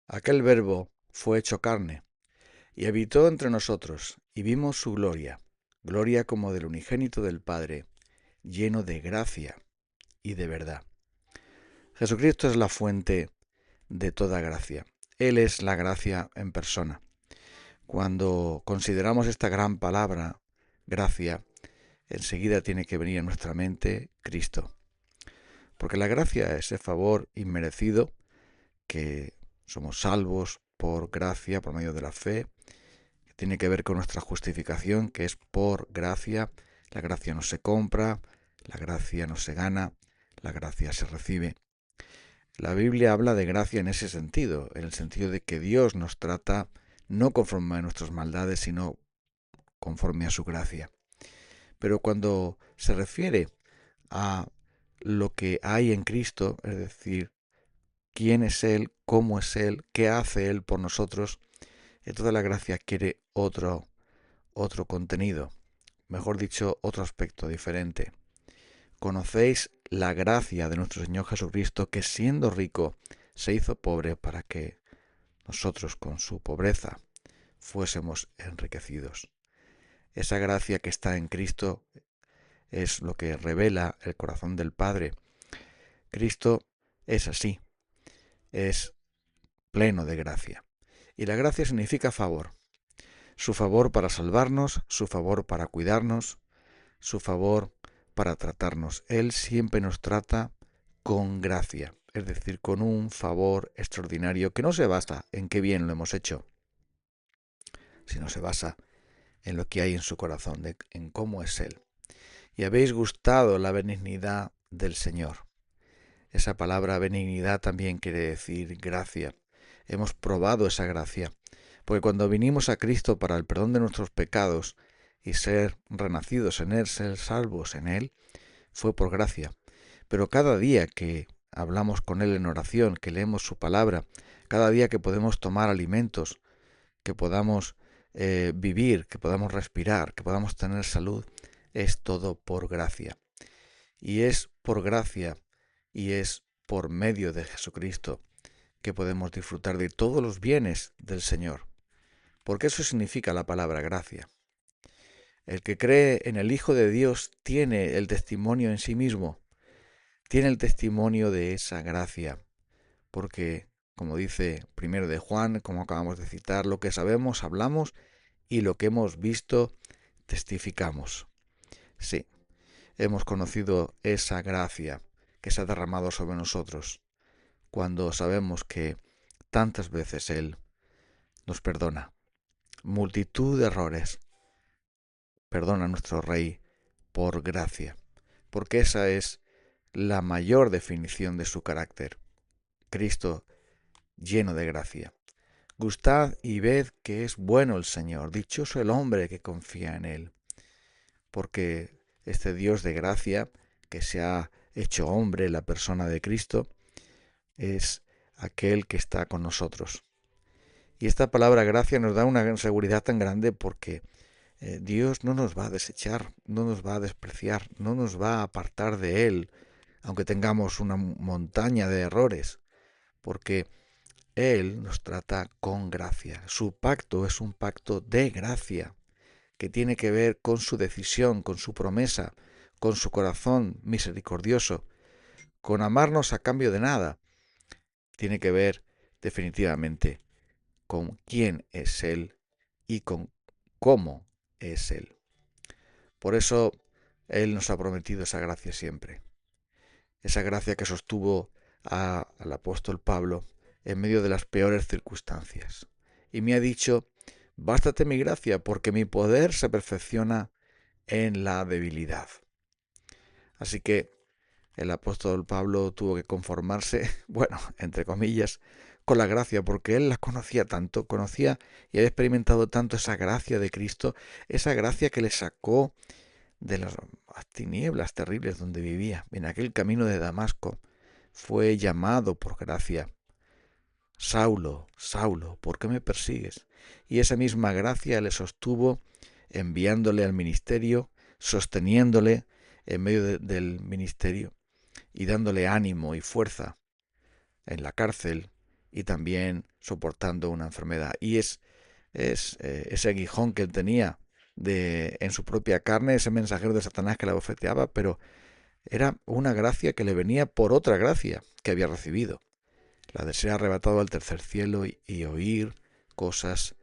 Aquel Verbo fue hecho carne, y habitó entre nosotros, y vimos su gloria, gloria como del unigénito del Padre, lleno de gracia y de verdad. Jesucristo es la fuente de toda gracia. Él es la gracia en persona. Cuando consideramos esta gran palabra, gracia, enseguida tiene que venir a nuestra mente Cristo. Porque la gracia es ese favor inmerecido que somos salvos por gracia, por medio de la fe, que tiene que ver con nuestra justificación, que es por gracia. La gracia no se compra, la gracia no se gana, la gracia se recibe. La Biblia habla de gracia en ese sentido, en el sentido de que Dios nos trata no conforme a nuestras maldades, sino conforme a su gracia. Pero cuando se refiere a lo que hay en Cristo, es decir, quién es Él, cómo es Él, qué hace Él por nosotros, toda la gracia quiere otro contenido, mejor dicho, otro aspecto diferente. Conocéis la gracia de nuestro Señor Jesucristo, que siendo rico, se hizo pobre para que nosotros con su pobreza fuésemos enriquecidos. Esa gracia que está en Cristo es lo que revela el corazón del Padre. Cristo es así, es pleno de gracia. Y la gracia significa favor. Su favor para salvarnos, su favor para cuidarnos, su favor para tratarnos. Él siempre nos trata con gracia, es decir, con un favor extraordinario que no se basa en qué bien lo hemos hecho, sino se basa en lo que hay en su corazón, en cómo es Él. Y habéis gustado la benignidad del Señor. Esa palabra benignidad también quiere decir gracia. Hemos probado esa gracia, porque cuando vinimos a Cristo para el perdón de nuestros pecados y ser renacidos en Él, ser salvos en Él, fue por gracia. Pero cada día que hablamos con Él en oración, que leemos su palabra, cada día que podemos tomar alimentos, que podamos vivir, que podamos respirar, que podamos tener salud, es todo por gracia. Y es por gracia y es por medio de Jesucristo que podemos disfrutar de todos los bienes del Señor. Porque eso significa la palabra gracia. El que cree en el Hijo de Dios tiene el testimonio en sí mismo, tiene el testimonio de esa gracia, porque, como dice primero de Juan, como acabamos de citar, lo que sabemos hablamos y lo que hemos visto testificamos. Sí, hemos conocido esa gracia que se ha derramado sobre nosotros, cuando sabemos que tantas veces Él nos perdona. Multitud de errores perdona a nuestro Rey por gracia, porque esa es la mayor definición de su carácter. Cristo lleno de gracia. Gustad y ved que es bueno el Señor, dichoso el hombre que confía en Él, porque este Dios de gracia, que se ha hecho hombre, la persona de Cristo, es aquel que está con nosotros. Y esta palabra gracia nos da una seguridad tan grande porque Dios no nos va a desechar, no nos va a despreciar, no nos va a apartar de Él, aunque tengamos una montaña de errores, porque Él nos trata con gracia. Su pacto es un pacto de gracia, que tiene que ver con su decisión, con su promesa, con su corazón misericordioso, con amarnos a cambio de nada. Tiene que ver definitivamente con quién es Él y con cómo es Él. Por eso Él nos ha prometido esa gracia siempre. Esa gracia que sostuvo al apóstol Pablo en medio de las peores circunstancias. Y me ha dicho, bástate mi gracia, porque mi poder se perfecciona en la debilidad. Así que el apóstol Pablo tuvo que conformarse, bueno, entre comillas, con la gracia, porque él la conocía tanto, conocía y había experimentado tanto esa gracia de Cristo, esa gracia que le sacó de las tinieblas terribles donde vivía. En aquel camino de Damasco fue llamado por gracia. Saulo, Saulo, ¿por qué me persigues? Y esa misma gracia le sostuvo enviándole al ministerio, sosteniéndole en medio del ministerio y dándole ánimo y fuerza en la cárcel y también soportando una enfermedad. Y ese aguijón que él tenía en su propia carne, ese mensajero de Satanás que la bofeteaba, pero era una gracia que le venía por otra gracia que había recibido, la de ser arrebatado al tercer cielo y oír cosas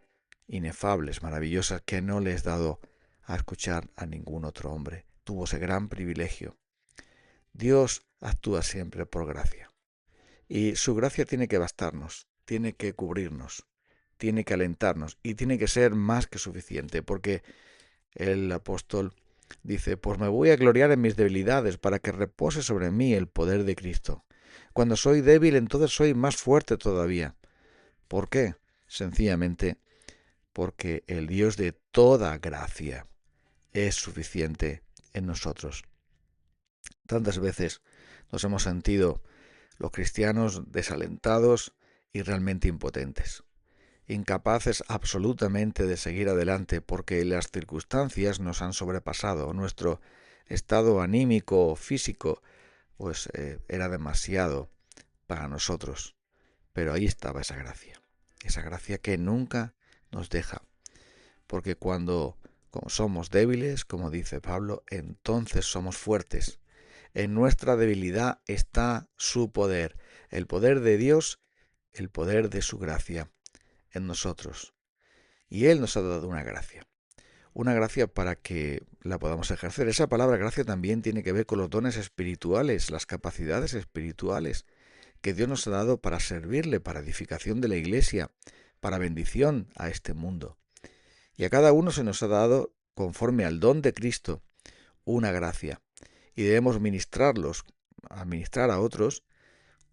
inefables, maravillosas, que no le es dado a escuchar a ningún otro hombre. Tuvo ese gran privilegio. Dios actúa siempre por gracia. Y su gracia tiene que bastarnos, tiene que cubrirnos, tiene que alentarnos y tiene que ser más que suficiente, porque el apóstol dice, pues me voy a gloriar en mis debilidades para que repose sobre mí el poder de Cristo. Cuando soy débil, entonces soy más fuerte todavía. ¿Por qué? Sencillamente porque el Dios de toda gracia es suficiente en nosotros. Tantas veces nos hemos sentido los cristianos desalentados y realmente impotentes, incapaces absolutamente de seguir adelante porque las circunstancias nos han sobrepasado. Nuestro estado anímico o físico pues era demasiado para nosotros. Pero ahí estaba esa gracia que nunca nos deja, porque cuando somos débiles, como dice Pablo, entonces somos fuertes. En nuestra debilidad está su poder, el poder de Dios, el poder de su gracia en nosotros. Y Él nos ha dado una gracia para que la podamos ejercer. Esa palabra gracia también tiene que ver con los dones espirituales, las capacidades espirituales que Dios nos ha dado para servirle, para edificación de la iglesia, para bendición a este mundo. Y a cada uno se nos ha dado, conforme al don de Cristo, una gracia. Y debemos administrar a otros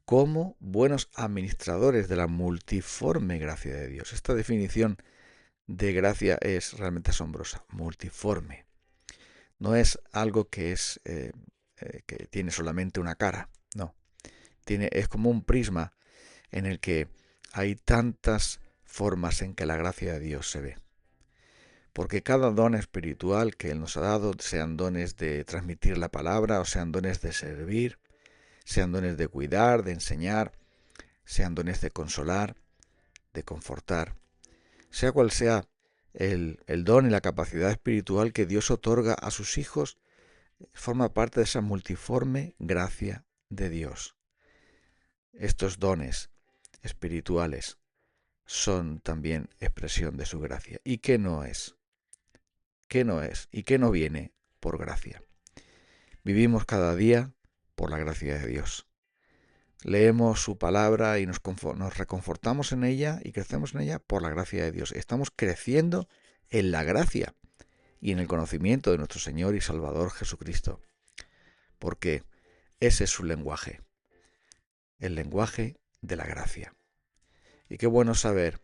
como buenos administradores de la multiforme gracia de Dios. Esta definición de gracia es realmente asombrosa, multiforme. No es algo que tiene solamente una cara, no. Es como un prisma en el que hay tantas formas en que la gracia de Dios se ve. Porque cada don espiritual que Él nos ha dado, sean dones de transmitir la palabra, o sean dones de servir, sean dones de cuidar, de enseñar, sean dones de consolar, de confortar, sea cual sea el don y la capacidad espiritual que Dios otorga a sus hijos, forma parte de esa multiforme gracia de Dios. Estos dones espirituales son también expresión de su gracia. ¿Y qué no es? ¿Qué no es? ¿Y qué no viene por gracia? Vivimos cada día por la gracia de Dios. Leemos su palabra y nos reconfortamos en ella y crecemos en ella por la gracia de Dios. Estamos creciendo en la gracia y en el conocimiento de nuestro Señor y Salvador Jesucristo. Porque ese es su lenguaje, el lenguaje de la gracia. Y qué bueno saber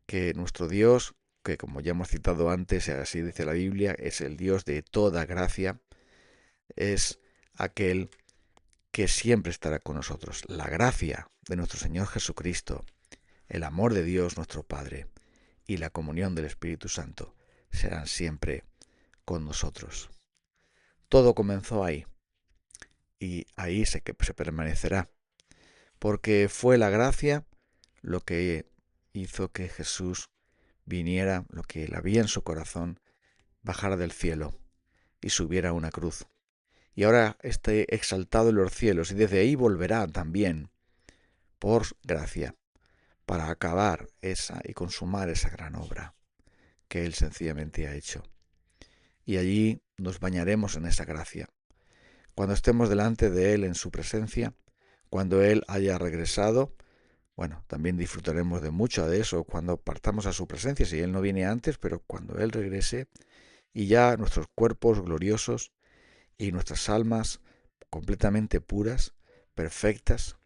que nuestro Dios, que como ya hemos citado antes, así dice la Biblia, es el Dios de toda gracia, es aquel que siempre estará con nosotros. La gracia de nuestro Señor Jesucristo, el amor de Dios nuestro Padre y la comunión del Espíritu Santo serán siempre con nosotros. Todo comenzó ahí y ahí se permanecerá, porque fue la gracia lo que hizo que Jesús viniera, lo que él había en su corazón, bajara del cielo y subiera a una cruz. Y ahora esté exaltado en los cielos y desde ahí volverá también por gracia para acabar esa y consumar esa gran obra que él sencillamente ha hecho. Y allí nos bañaremos en esa gracia. Cuando estemos delante de él en su presencia, cuando él haya regresado, bueno, también disfrutaremos de mucho de eso cuando partamos a su presencia, si él no viene antes, pero cuando él regrese y ya nuestros cuerpos gloriosos y nuestras almas completamente puras, perfectas,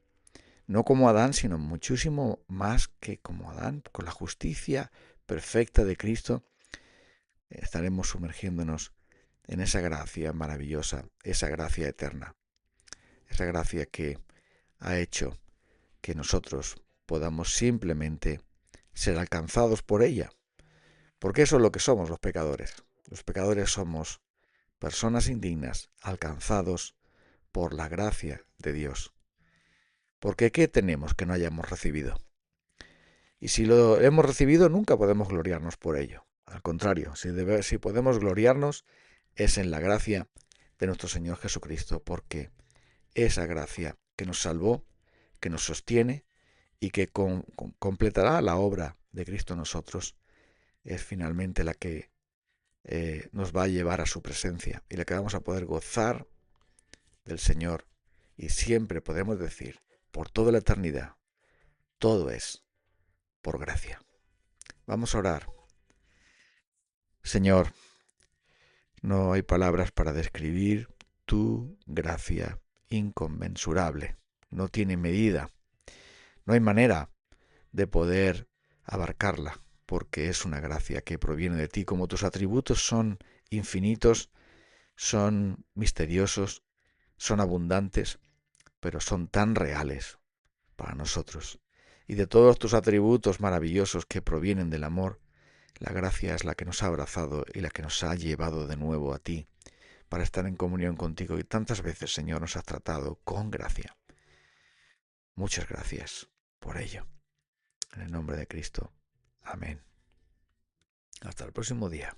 no como Adán, sino muchísimo más que como Adán, con la justicia perfecta de Cristo, estaremos sumergiéndonos en esa gracia maravillosa, esa gracia eterna, esa gracia que ha hecho que nosotros podamos simplemente ser alcanzados por ella, porque eso es lo que somos los pecadores. Los pecadores somos personas indignas, alcanzados por la gracia de Dios. Porque ¿qué tenemos que no hayamos recibido? Y si lo hemos recibido, nunca podemos gloriarnos por ello. Al contrario, si podemos gloriarnos es en la gracia de nuestro Señor Jesucristo, porque esa gracia que nos salvó, que nos sostiene y que completará la obra de Cristo en nosotros, es finalmente la que nos va a llevar a su presencia y la que vamos a poder gozar del Señor. Y siempre podemos decir, por toda la eternidad, todo es por gracia. Vamos a orar. Señor, no hay palabras para describir tu gracia inconmensurable. No tiene medida. No hay manera de poder abarcarla, porque es una gracia que proviene de ti. Como tus atributos son infinitos, son misteriosos, son abundantes, pero son tan reales para nosotros. Y de todos tus atributos maravillosos que provienen del amor, la gracia es la que nos ha abrazado y la que nos ha llevado de nuevo a ti, para estar en comunión contigo. Y tantas veces, Señor, nos has tratado con gracia. Muchas gracias por ello. En el nombre de Cristo. Amén. Hasta el próximo día.